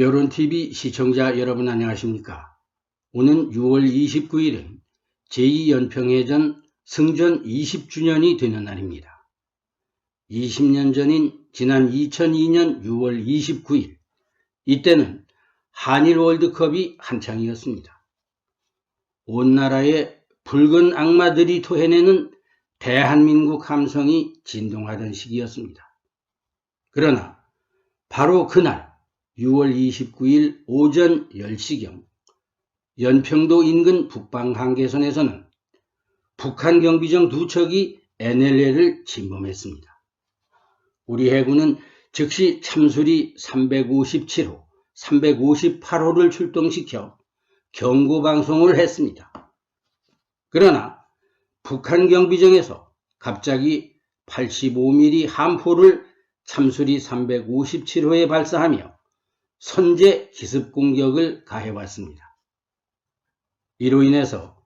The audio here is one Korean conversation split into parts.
여론TV 시청자 여러분 안녕하십니까? 오는 6월 29일은 제2연평해전 승전 20주년이 되는 날입니다. 20년 전인 지난 2002년 6월 29일, 이때는 한일 월드컵이 한창이었습니다. 온 나라의 붉은 악마들이 토해내는 대한민국 함성이 진동하던 시기였습니다. 그러나 바로 그날 6월 29일 오전 10시경 연평도 인근 북방 한계선에서는 북한 경비정 두 척이 NLL을 침범했습니다. 우리 해군은 즉시 참수리 357호, 358호를 출동시켜 경고방송을 했습니다. 그러나 북한 경비정에서 갑자기 85mm 함포를 참수리 357호에 발사하며 선제 기습 공격을 가해왔습니다. 이로 인해서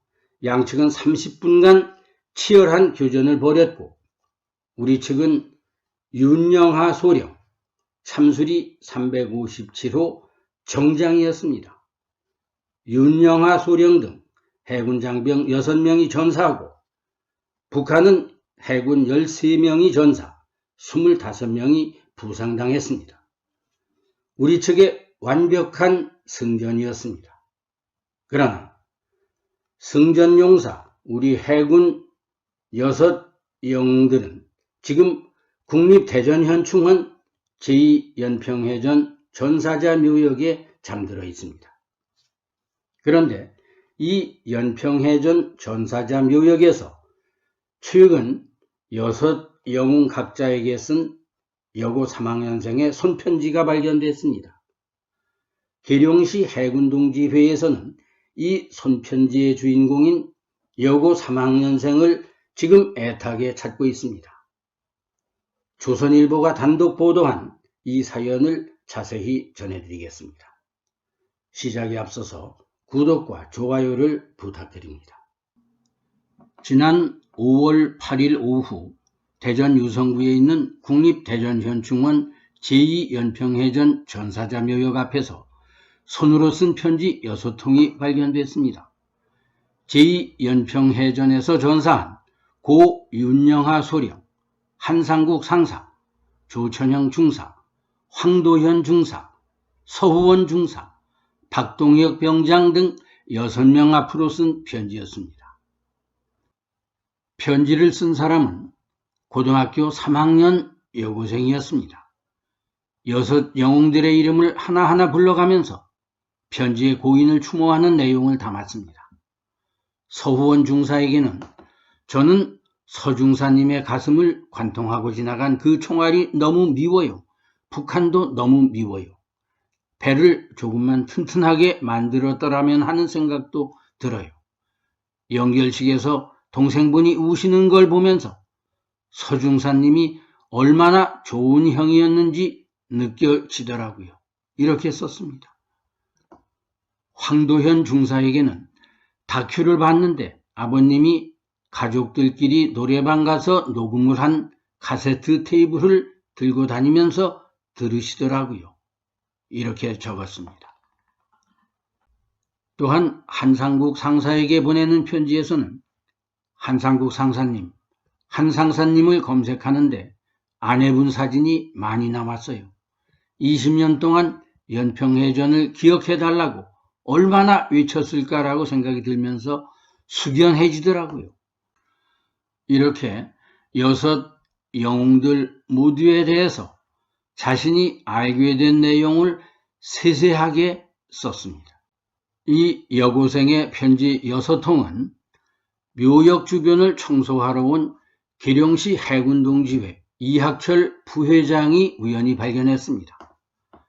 양측은 30분간 치열한 교전을 벌였고, 우리 측은 윤영하 소령, 참수리 357호 정장이었습니다. 윤영하 소령 등 해군 장병 6명이 전사하고, 북한은 해군 13명이 전사, 25명이 부상당했습니다. 우리 측의 완벽한 승전이었습니다. 그러나 승전용사 우리 해군 6영웅들은 지금 국립대전현충원 제2연평해전 전사자 묘역에 잠들어 있습니다. 그런데 이 연평해전 전사자 묘역에서 최근 6영웅 각자에게 쓴 여고 3학년생의 손편지가 발견됐습니다. 계룡시 해군동지회에서는 이 손편지의 주인공인 여고 3학년생을 지금 애타게 찾고 있습니다. 조선일보가 단독 보도한 이 사연을 자세히 전해드리겠습니다. 시작에 앞서서 구독과 좋아요를 부탁드립니다. 지난 5월 8일 오후 대전 유성구에 있는 국립대전현충원 제2연평해전 전사자 묘역 앞에서 손으로 쓴 편지 6통이 발견됐습니다. 제2연평해전에서 전사한 고 윤영하 소령, 한상국 상사, 조천형 중사, 황도현 중사, 서후원 중사, 박동혁 병장 등 6명 앞으로 쓴 편지였습니다. 편지를 쓴 사람은 고등학교 3학년 여고생이었습니다. 6 영웅들의 이름을 하나하나 불러가면서 편지의 고인을 추모하는 내용을 담았습니다. 서후원 중사에게는 저는 서중사님의 가슴을 관통하고 지나간 그 총알이 너무 미워요. 북한도 너무 미워요. 배를 조금만 튼튼하게 만들었더라면 하는 생각도 들어요. 연결식에서 동생분이 우시는 걸 보면서 서중사님이 얼마나 좋은 형이었는지 느껴지더라고요. 이렇게 썼습니다. 황도현 중사에게는 다큐를 봤는데 아버님이 가족들끼리 노래방 가서 녹음을 한 카세트 테이프를 들고 다니면서 들으시더라고요. 이렇게 적었습니다. 또한 한상국 상사에게 보내는 편지에서는 한상국 상사님, 한 상사님을 검색하는데 아내분 사진이 많이 남았어요. 20년 동안 연평해전을 기억해달라고 얼마나 외쳤을까라고 생각이 들면서 숙연해지더라고요. 이렇게 6 영웅들 모두에 대해서 자신이 알게 된 내용을 세세하게 썼습니다. 이 여고생의 편지 6통은 묘역 주변을 청소하러 온 계룡시 해군동지회 이학철 부회장이 우연히 발견했습니다.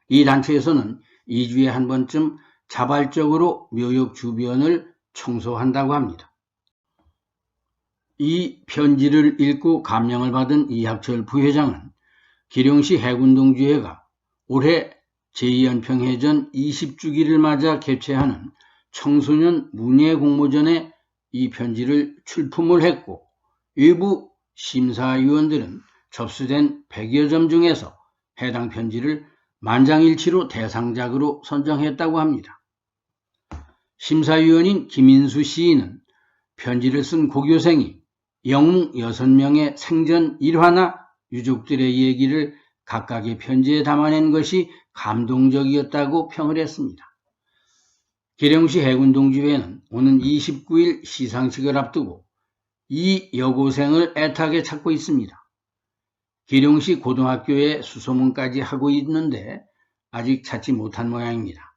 이 단체에서는 2주에 한 번쯤 자발적으로 묘역 주변을 청소한다고 합니다. 이 편지를 읽고 감명을 받은 이학철 부회장은 계룡시 해군동지회가 올해 제2연평해전 20주기를 맞아 개최하는 청소년 문예공모전에 이 편지를 출품을 했고, 외부 심사위원들은 접수된 100여 점 중에서 해당 편지를 만장일치로 대상작으로 선정했다고 합니다. 심사위원인 김인수 시인은 편지를 쓴 고교생이 영웅 6명의 생전 일화나 유족들의 얘기를 각각의 편지에 담아낸 것이 감동적이었다고 평을 했습니다. 계룡시 해군동지회는 오는 29일 시상식을 앞두고 이 여고생을 애타게 찾고 있습니다. 계룡시 고등학교에 수소문까지 하고 있는데 아직 찾지 못한 모양입니다.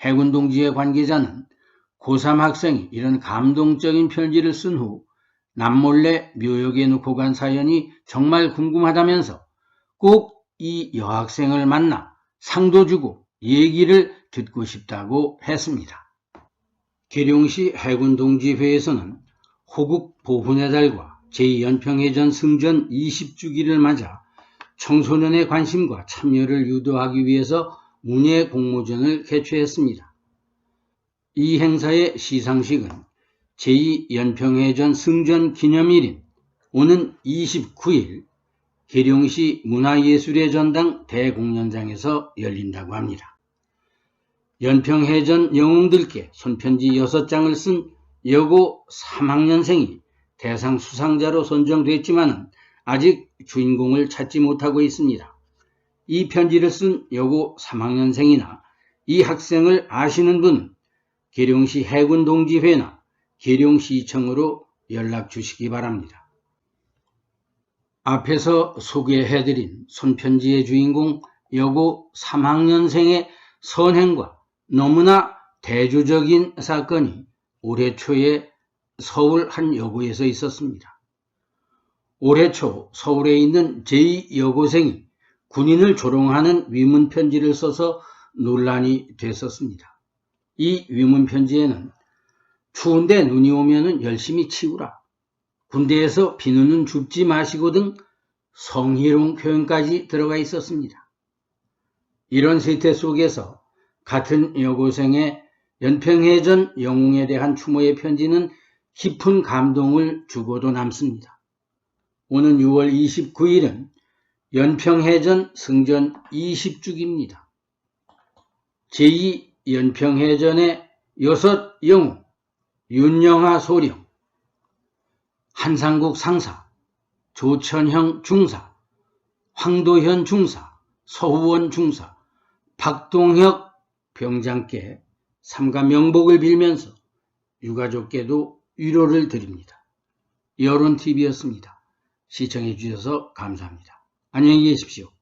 해군동지회 관계자는 고3 학생이 이런 감동적인 편지를 쓴 후 남몰래 묘역에 놓고 간 사연이 정말 궁금하다면서 꼭 이 여학생을 만나 상도 주고 얘기를 듣고 싶다고 했습니다. 계룡시 해군동지회에서는 호국 보훈의 달과 제2연평해전 승전 20주기를 맞아 청소년의 관심과 참여를 유도하기 위해서 문예 공모전을 개최했습니다. 이 행사의 시상식은 제2연평해전 승전 기념일인 오는 29일 계룡시 문화예술의 전당 대공연장에서 열린다고 합니다. 연평해전 영웅들께 손편지 6장을 쓴 여고 3학년생이 대상 수상자로 선정됐지만 아직 주인공을 찾지 못하고 있습니다. 이 편지를 쓴 여고 3학년생이나 이 학생을 아시는 분은 계룡시 해군동지회나 계룡시청으로 연락 주시기 바랍니다. 앞에서 소개해드린 손편지의 주인공 여고 3학년생의 선행과 너무나 대조적인 사건이 올해 초에 서울 한 여고에서 있었습니다. 올해 초 서울에 있는 제2여고생이 군인을 조롱하는 위문편지를 써서 논란이 됐었습니다. 이 위문편지에는 추운데 눈이 오면 열심히 치우라, 군대에서 비누는 줍지 마시고 등 성희롱 표현까지 들어가 있었습니다. 이런 세태 속에서 같은 여고생의 연평해전 영웅에 대한 추모의 편지는 깊은 감동을 주고도 남습니다. 오는 6월 29일은 연평해전 승전 20주기입니다. 제2연평해전의 6영웅 윤영하 소령, 한상국 상사, 조천형 중사, 황도현 중사, 서후원 중사, 박동혁 병장께 삼가 명복을 빌면서 유가족께도 위로를 드립니다. 여론TV였습니다. 시청해 주셔서 감사합니다. 안녕히 계십시오.